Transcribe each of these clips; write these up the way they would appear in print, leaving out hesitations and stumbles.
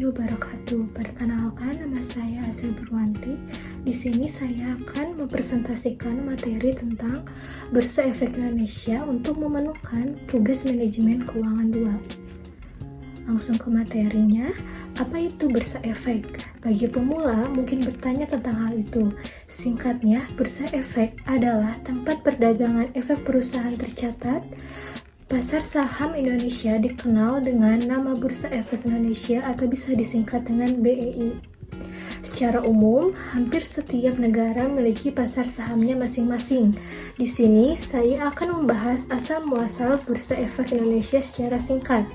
wabarakatuh. Perkenalkan, nama saya Asri Purwanti. Di sini saya akan mempresentasikan materi tentang Bursa Efek Indonesia untuk memenuhkan tugas manajemen keuangan 2. Langsung ke materinya. Apa itu Bursa Efek? Bagi pemula mungkin bertanya tentang hal itu. Singkatnya, Bursa Efek adalah tempat perdagangan efek perusahaan tercatat. Pasar saham Indonesia dikenal dengan nama Bursa Efek Indonesia atau bisa disingkat dengan BEI. Secara umum, hampir setiap negara memiliki pasar sahamnya masing-masing. Di sini, saya akan membahas asal-muasal Bursa Efek Indonesia secara singkat.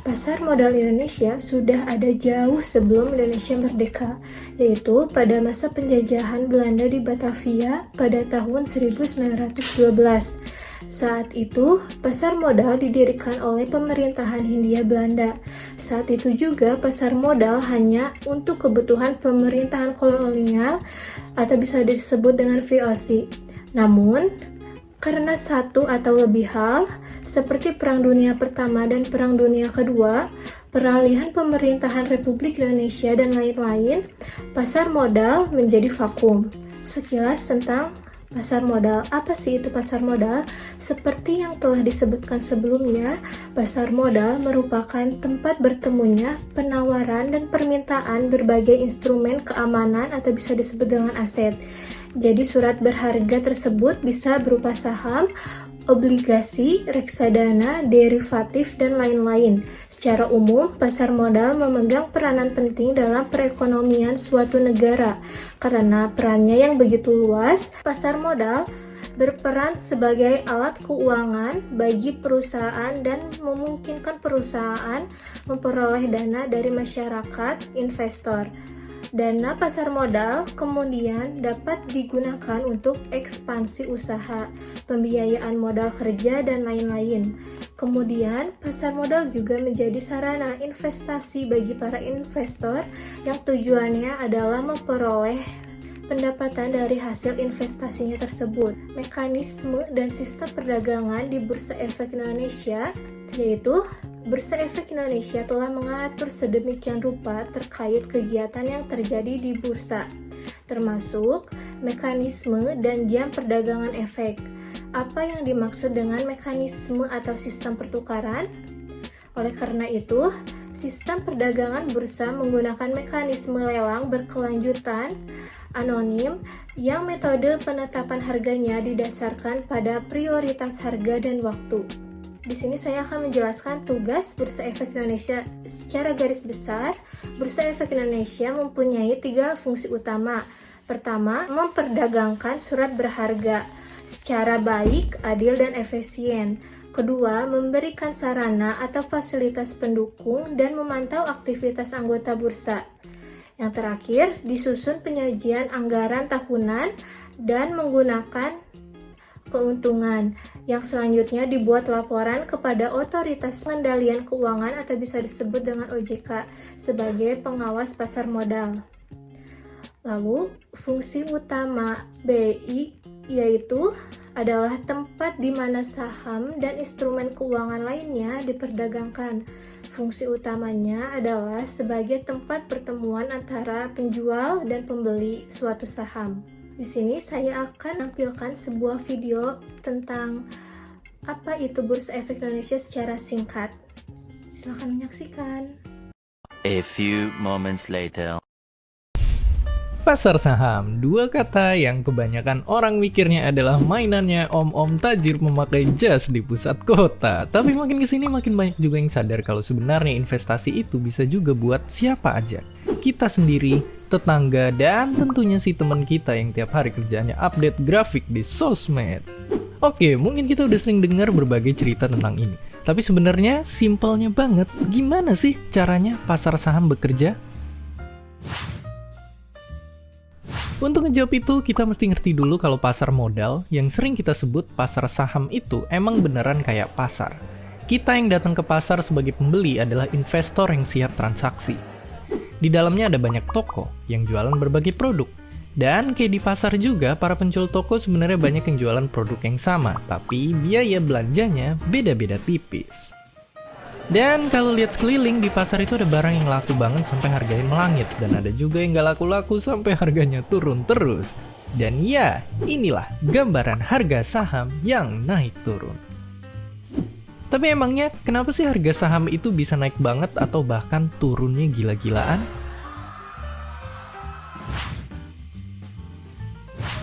Pasar modal Indonesia sudah ada jauh sebelum Indonesia merdeka, yaitu pada masa penjajahan Belanda di Batavia pada tahun 1912. Saat itu, pasar modal didirikan oleh pemerintahan Hindia Belanda. Saat itu juga pasar modal hanya untuk kebutuhan pemerintahan kolonial atau bisa disebut dengan VOC. Namun, karena satu atau lebih hal, seperti Perang Dunia Pertama dan Perang Dunia Kedua, peralihan pemerintahan Republik Indonesia dan lain-lain, pasar modal menjadi vakum. Sekilas tentang pasar modal. Apa sih itu pasar modal? Seperti yang telah disebutkan sebelumnya, pasar modal merupakan tempat bertemunya penawaran dan permintaan berbagai instrumen keamanan atau bisa disebut dengan aset. Jadi surat berharga tersebut bisa berupa saham, obligasi, reksadana, derivatif, dan lain-lain. Secara umum, pasar modal memegang peranan penting dalam perekonomian suatu negara. Karena perannya yang begitu luas, pasar modal berperan sebagai alat keuangan bagi perusahaan dan memungkinkan perusahaan memperoleh dana dari masyarakat investor. Dana pasar modal kemudian dapat digunakan untuk ekspansi usaha, pembiayaan modal kerja, dan lain-lain. Kemudian, pasar modal juga menjadi sarana investasi bagi para investor yang tujuannya adalah memperoleh pendapatan dari hasil investasinya tersebut. Mekanisme dan sistem perdagangan di Bursa Efek Indonesia, yaitu Bursa Efek Indonesia telah mengatur sedemikian rupa terkait kegiatan yang terjadi di bursa, termasuk mekanisme dan jam perdagangan efek. Apa yang dimaksud dengan mekanisme atau sistem pertukaran? Oleh karena itu, sistem perdagangan bursa menggunakan mekanisme lelang berkelanjutan anonim yang metode penetapan harganya didasarkan pada prioritas harga dan waktu. Di sini saya akan menjelaskan tugas Bursa Efek Indonesia secara garis besar. Bursa Efek Indonesia mempunyai 3 fungsi utama. Pertama, memperdagangkan surat berharga secara baik, adil, dan efisien. Kedua, memberikan sarana atau fasilitas pendukung dan memantau aktivitas anggota bursa. Yang terakhir, disusun penyajian anggaran tahunan dan menggunakan keuntungan. Yang selanjutnya dibuat laporan kepada Otoritas Pengendalian Keuangan atau bisa disebut dengan OJK sebagai pengawas pasar modal. Lalu, fungsi utama BI yaitu adalah tempat di mana saham dan instrumen keuangan lainnya diperdagangkan. Fungsi utamanya adalah sebagai tempat pertemuan antara penjual dan pembeli suatu saham. Di sini saya akan menampilkan sebuah video tentang apa itu Bursa Efek Indonesia secara singkat. Silakan menyaksikan. A few moments later. Pasar saham, 2 kata yang kebanyakan orang mikirnya adalah mainannya om-om tajir memakai jas di pusat kota. Tapi makin kesini makin banyak juga yang sadar kalau sebenarnya investasi itu bisa juga buat siapa aja. Kita sendiri, tetangga, dan tentunya si teman kita yang tiap hari kerjaannya update grafik di sosmed. Oke, mungkin kita udah sering dengar berbagai cerita tentang ini. Tapi sebenarnya simpelnya banget, gimana sih caranya pasar saham bekerja? Untuk ngejawab itu, kita mesti ngerti dulu kalau pasar modal, yang sering kita sebut pasar saham itu emang beneran kayak pasar. Kita yang datang ke pasar sebagai pembeli adalah investor yang siap transaksi. Di dalamnya ada banyak toko yang jualan berbagai produk. Dan kayak di pasar juga, para penjual toko sebenarnya banyak yang jualan produk yang sama, tapi biaya belanjanya beda-beda tipis. Dan kalau lihat sekeliling di pasar itu ada barang yang laku banget sampai harganya melangit. Dan ada juga yang gak laku-laku sampai harganya turun terus. Dan ya, inilah gambaran harga saham yang naik turun. Tapi emangnya kenapa sih harga saham itu bisa naik banget atau bahkan turunnya gila-gilaan?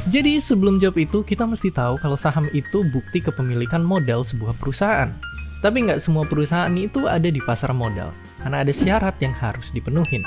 Jadi sebelum jawab itu, kita mesti tahu kalau saham itu bukti kepemilikan modal sebuah perusahaan. Tapi nggak semua perusahaan itu ada di pasar modal, karena ada syarat yang harus dipenuhin.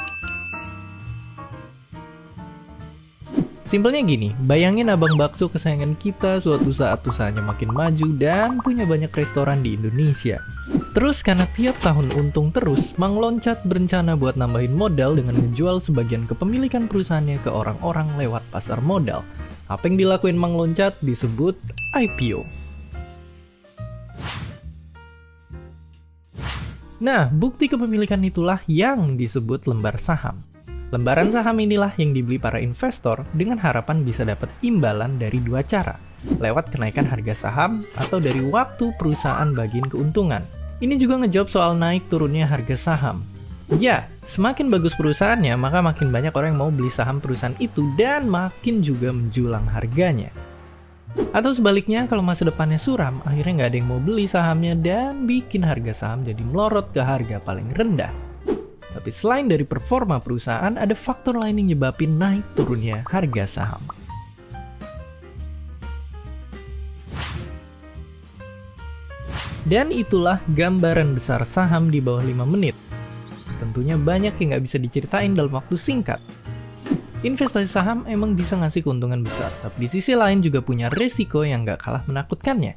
Simpelnya gini, bayangin abang bakso kesayangan kita suatu saat usahanya makin maju dan punya banyak restoran di Indonesia. Terus karena tiap tahun untung terus, Mang Loncat berencana buat nambahin modal dengan menjual sebagian kepemilikan perusahaannya ke orang-orang lewat pasar modal. Apa yang dilakuin Mang Loncat disebut IPO. Nah, bukti kepemilikan itulah yang disebut lembar saham. Lembaran saham inilah yang dibeli para investor dengan harapan bisa dapat imbalan dari dua cara, lewat kenaikan harga saham atau dari waktu perusahaan bagiin keuntungan. Ini juga ngejawab soal naik turunnya harga saham. Ya, semakin bagus perusahaannya, maka makin banyak orang yang mau beli saham perusahaan itu dan makin juga menjulang harganya. Atau sebaliknya, kalau masa depannya suram, akhirnya nggak ada yang mau beli sahamnya dan bikin harga saham jadi melorot ke harga paling rendah. Tapi selain dari performa perusahaan, ada faktor lain yang nyebabin naik turunnya harga saham. Dan itulah gambaran besar saham di bawah 5 menit. Tentunya banyak yang nggak bisa diceritain dalam waktu singkat. Investasi saham emang bisa ngasih keuntungan besar, tapi di sisi lain juga punya resiko yang nggak kalah menakutkannya.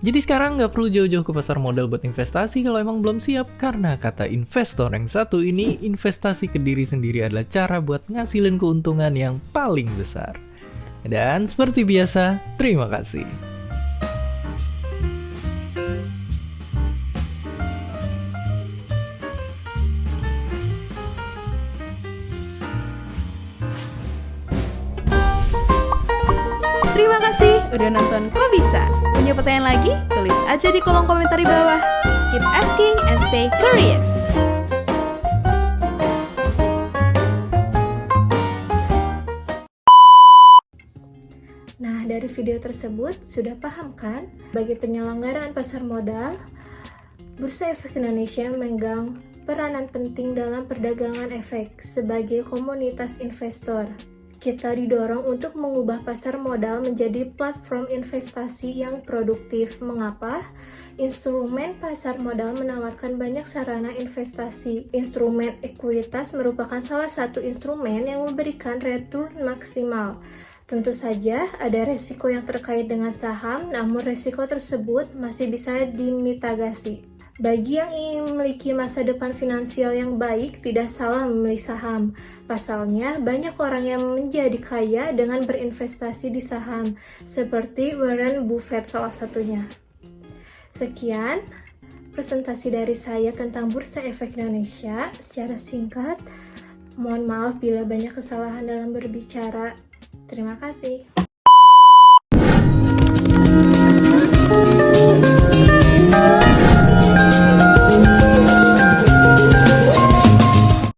Jadi sekarang nggak perlu jauh-jauh ke pasar modal buat investasi kalau emang belum siap, karena kata investor yang satu ini, investasi ke diri sendiri adalah cara buat ngasilin keuntungan yang paling besar. Dan seperti biasa, terima kasih. Terima kasih udah nonton Kok Bisa. Punya pertanyaan lagi? Tulis aja di kolom komentar di bawah. Keep asking and stay curious. Nah, dari video tersebut sudah paham kan? Bagi penyelenggaraan pasar modal, Bursa Efek Indonesia memegang peranan penting dalam perdagangan efek sebagai komunitas investor. Kita didorong untuk mengubah pasar modal menjadi platform investasi yang produktif. Mengapa? Instrumen pasar modal menawarkan banyak sarana investasi. Instrumen ekuitas merupakan salah satu instrumen yang memberikan return maksimal. Tentu saja ada resiko yang terkait dengan saham, namun resiko tersebut masih bisa dimitigasi. Bagi yang ingin memiliki masa depan finansial yang baik, tidak salah memilih saham. Pasalnya, banyak orang yang menjadi kaya dengan berinvestasi di saham, seperti Warren Buffett salah satunya. Sekian presentasi dari saya tentang Bursa Efek Indonesia secara singkat. Mohon maaf bila banyak kesalahan dalam berbicara. Terima kasih.